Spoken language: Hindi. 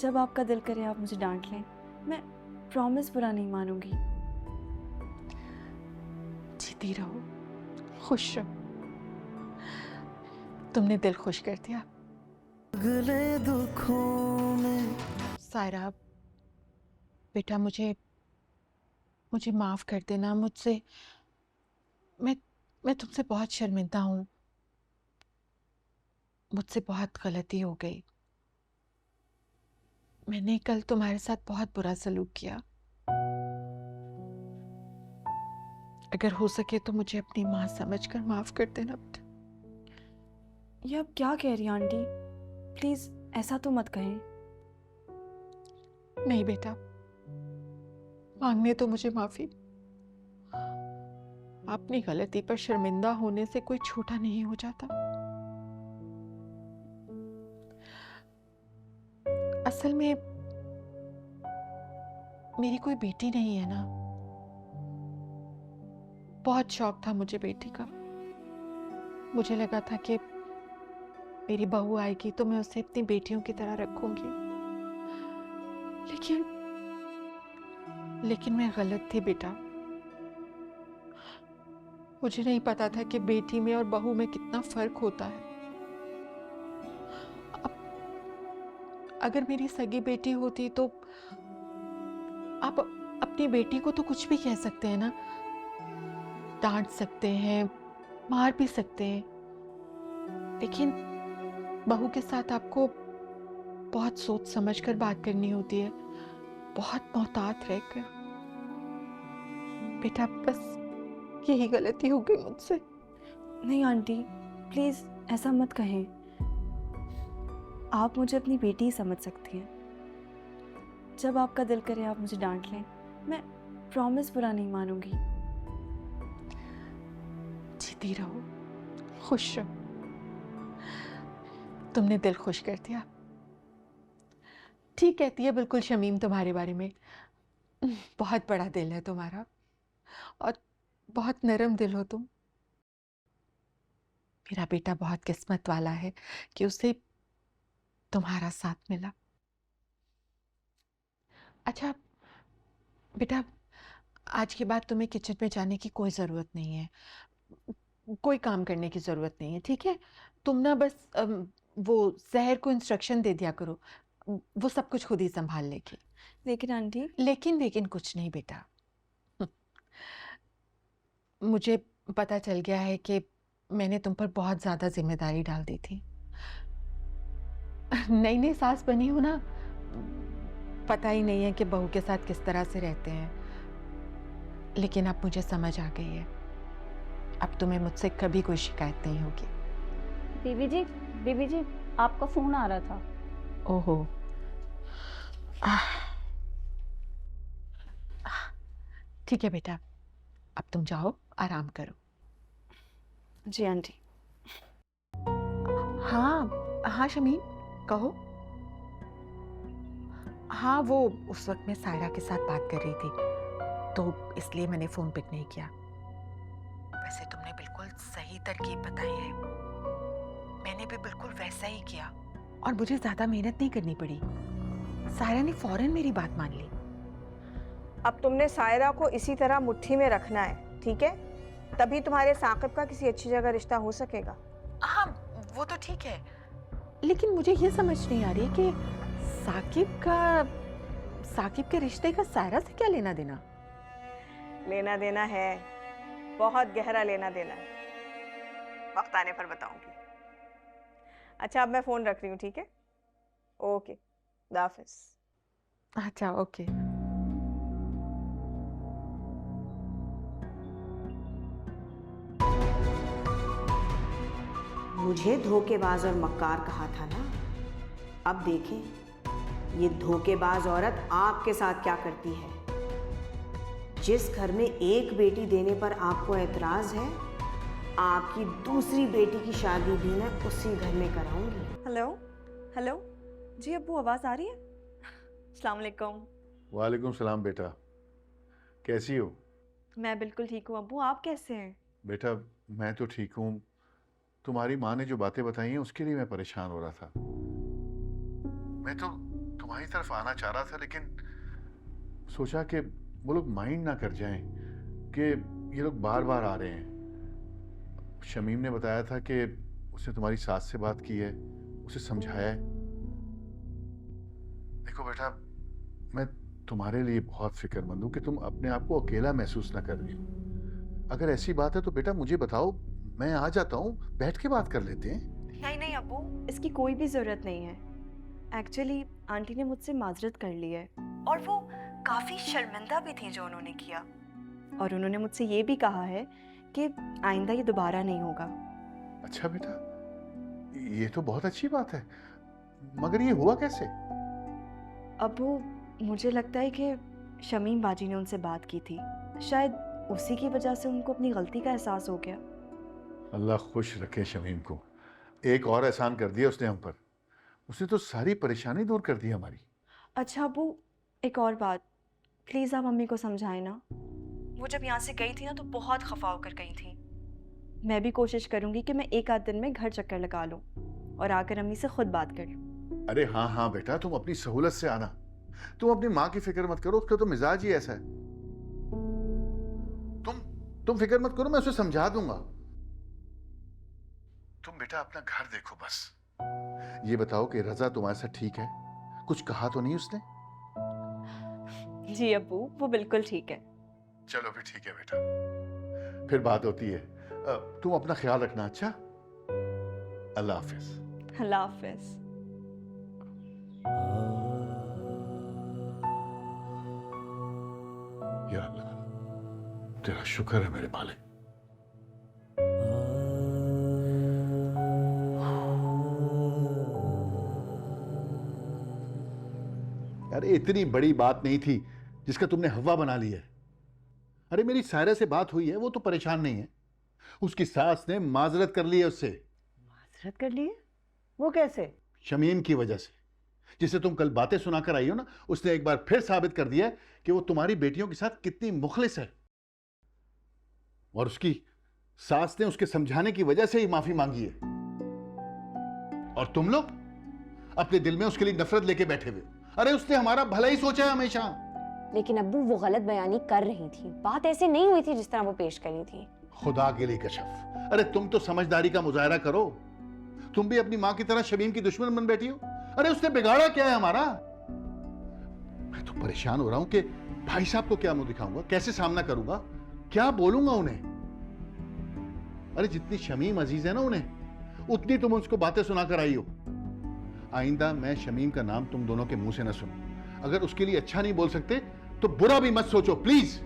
जब आपका दिल करे आप मुझे डांट लें, मैं प्रॉमिस बुरा नहीं मानूंगी। जीती रहो, खुश रहो। तुमने दिल खुश कर दिया। अगले दुखों में सायरा, बेटा मुझे मुझे माफ कर देना। मुझसे मैं तुमसे बहुत शर्मिंदा हूँ। मुझसे बहुत गलती हो गई। मैंने कल तुम्हारे साथ बहुत बुरा सलूक किया। अगर हो सके तो मुझे अपनी माँ समझकर माफ कर देना बेटा। ये आप क्या कह रही हैं आंटी? प्लीज ऐसा तो मत कहें। नहीं बेटा, मांगने तो मुझे माफी। अपनी गलती पर शर्मिंदा होने से कोई छोटा नहीं हो जाता। असल में मेरी कोई बेटी नहीं है ना। बहुत शौक था मुझे बेटी का। मुझे लगा था कि मेरी बहू आएगी तो मैं उसे अपनी बेटियों की तरह रखूंगी। लेकिन मैं गलत थी बेटा। मुझे नहीं पता था कि बेटी में और बहू में कितना फर्क होता है। अगर मेरी सगी बेटी होती तो आप अपनी बेटी को तो कुछ भी कह सकते हैं ना, डांट सकते हैं, मार भी सकते हैं। लेकिन बहू के साथ आपको बहुत सोच समझ कर बात करनी होती है, बहुत मोहतात रहकर। बेटा बस यही गलती हो गई मुझसे। नहीं आंटी, प्लीज ऐसा मत कहें। आप मुझे अपनी बेटी ही समझ सकती हैं। जब आपका दिल करे आप मुझे डांट लें, मैं प्रॉमिस बुरा नहीं मानूंगी। जीती रहो, खुश रहो। तुमने दिल खुश कर दिया। ठीक कहती है बिल्कुल शमीम तुम्हारे बारे में। बहुत बड़ा दिल है तुम्हारा और बहुत नरम दिल हो तुम। मेरा बेटा बहुत किस्मत वाला है कि उसे तुम्हारा साथ मिला। अच्छा बेटा, आज के बाद तुम्हें किचन में जाने की कोई ज़रूरत नहीं है। कोई काम करने की ज़रूरत नहीं है, ठीक है? तुम ना बस वो ज़हर को इंस्ट्रक्शन दे दिया करो। वो सब कुछ खुद ही संभाल लेगी। लेकिन आंटी, लेकिन कुछ नहीं बेटा। मुझे पता चल गया है कि मैंने तुम पर बहुत ज़्यादा जिम्मेदारी डाल दी थी। नई नई सास बनी हो ना, पता ही नहीं है कि बहू के साथ किस तरह से रहते हैं। लेकिन अब मुझे समझ आ गई है। अब तुम्हें मुझसे कभी कोई शिकायत नहीं होगी। बीबी जी, आपका फोन आ रहा था। ओहो। ठीक है बेटा, अब तुम जाओ, आराम करो। जी आंटी। हाँ हाँ शमीम, कहो। हाँ वो उस वक्त मैं सायरा के साथ बात कर रही थी तो इसलिए मैंने फोन पिक नहीं किया। वैसे तुमने बिल्कुल सही तरकीब बताई है। मैंने भी बिल्कुल वैसा ही किया और मुझे ज्यादा मेहनत नहीं करनी पड़ी। सायरा ने फौरन मेरी बात मान ली। अब तुमने सायरा को इसी तरह मुट्ठी में रखना है, ठीक है? तभी तुम्हारे साकिब का किसी अच्छी जगह रिश्ता हो सकेगा। हाँ वो तो ठीक है, लेकिन मुझे ये समझ नहीं आ रही कि साकिब के रिश्ते का सायरा से क्या लेना देना। लेना देना है, बहुत गहरा लेना देना है। वक्त आने पर बताऊंगी। अच्छा अब मैं फोन रख रही हूँ, ठीक है? ओके, खुदा हाफिज। अच्छा ओके। मुझे धोखेबाज और मक्कार कहा था ना। अब देखें ये धोखेबाज औरत आपके साथ क्या करती है। जिस घर में एक बेटी देने पर आपको ऐतराज है, आपकी दूसरी बेटी की शादी भी मैं उसी घर में कराऊंगी। हेलो हेलो, जी अब्बू आवाज़ आ रही है? अस्सलाम वालेकुम। वालेकुम सलाम बेटा, कैसी हो? मैं बिल्कुल ठीक हूँ अब्बू, आप कैसे हैं? बेटा मैं तो ठीक हूँ। तुम्हारी माँ ने जो बातें बताई हैं उसके लिए मैं परेशान हो रहा था। मैं तो तुम्हारी तरफ आना चाह रहा था, लेकिन सोचा कि वो लोग माइंड ना कर जाएं कि ये लोग बार बार आ रहे हैं। शमीम ने बताया था कि उसने तुम्हारी सास से बात की है, उसे समझाया है। देखो बेटा, मैं तुम्हारे लिए बहुत फिक्रमंद हूं कि तुम अपने आप को अकेला महसूस ना कर रही हो। अगर ऐसी बात है तो बेटा मुझे बताओ, मैं आ जाता हूँ, बैठ के बात कर लेते हैं। नहीं नहीं अब्बू, इसकी कोई भी ज़रूरत नहीं है। एक्चुअली आंटी ने मुझसे माजरत कर ली है और वो काफ़ी शर्मिंदा भी थी जो उन्होंने किया, और उन्होंने मुझसे ये भी कहा है कि आइंदा ये दोबारा नहीं होगा। अच्छा बेटा, ये तो बहुत अच्छी बात है, मगर ये हुआ कैसे? अब्बू, मुझे लगता है कि शमीम बाजी ने उनसे बात की थी, शायद उसी की वजह से उनको अपनी गलती का एहसास हो गया। अल्लाह खुश रखे शमीम को, एक और एहसान कर दिया उसने हम पर। उसने तो सारी परेशानी दूर कर दी हमारी। अच्छा अब्बू, एक और बात, प्लीज़ आप मम्मी को समझाएं ना। वो जब यहाँ से गई थी ना तो बहुत खफा होकर गई थी। मैं भी कोशिश करूँगी कि मैं एक आध दिन में घर चक्कर लगा लूँ और आकर अम्मी से खुद बात कर लूँ। अरे हाँ हाँ बेटा, तुम अपनी सहूलत से आना, तुम अपनी माँ की फिक्र मत करो, उसका तो मिजाज ही ऐसा है। तुम फिक्र मत करो, मैं उसे समझा दूंगा। तुम बेटा अपना घर देखो बस। ये बताओ कि रजा तुम्हारे साथ ठीक है? कुछ कहा तो नहीं उसने? जी अब्बू, वो बिल्कुल ठीक है। चलो फिर ठीक है बेटा, फिर बात होती है। तुम अपना ख्याल रखना। अच्छा, अल्लाह हाफिज। अल्लाह हाफिज। या अल्लाह, तेरा शुक्र है मेरे मालिक। अरे इतनी बड़ी बात नहीं थी जिसका तुमने हवा बना ली है। अरे मेरी सायरा से बात हुई है, वो तो परेशान नहीं है। उसकी सास ने माजरत कर ली है उससे। माजरत कर ली है? वो कैसे? शमीम की वजह से। जिसे तुम कल बातें सुनाकर आई हो ना, उसने एक बार फिर साबित कर दिया कि वो तुम्हारी बेटियों के साथ कितनी मुखलिस है। और उसकी सास ने उसके समझाने की वजह से ही माफी मांगी है। और तुम लोग अपने दिल में उसके लिए नफरत लेके बैठे हुए। अरे उसने हमारा भला ही सोचा है हमेशा। लेकिन अब्बू वो गलत बयानी कर रही थी, बात ऐसे नहीं हुई थी जिस तरह वो पेश करी थी। खुदा के लिए कशफ, अरे तुम तो समझदारी का मुजाहरा करो। तुम भी अपनी माँ की तरह शमीम की दुश्मन बन बैठी हो। अरे उसने बिगाड़ा क्या है हमारा? मैं तो परेशान हो रहा हूं कि भाई साहब को क्या मुंह दिखाऊंगा, कैसे सामना करूंगा, क्या बोलूंगा उन्हें। अरे जितनी शमीम अजीज है ना उन्हें, उतनी तुम उसको बातें सुनाकर आई हो। आइंदा मैं शमीम का नाम तुम दोनों के मुंह से न सुनूं। अगर उसके लिए अच्छा नहीं बोल सकते तो बुरा भी मत सोचो प्लीज।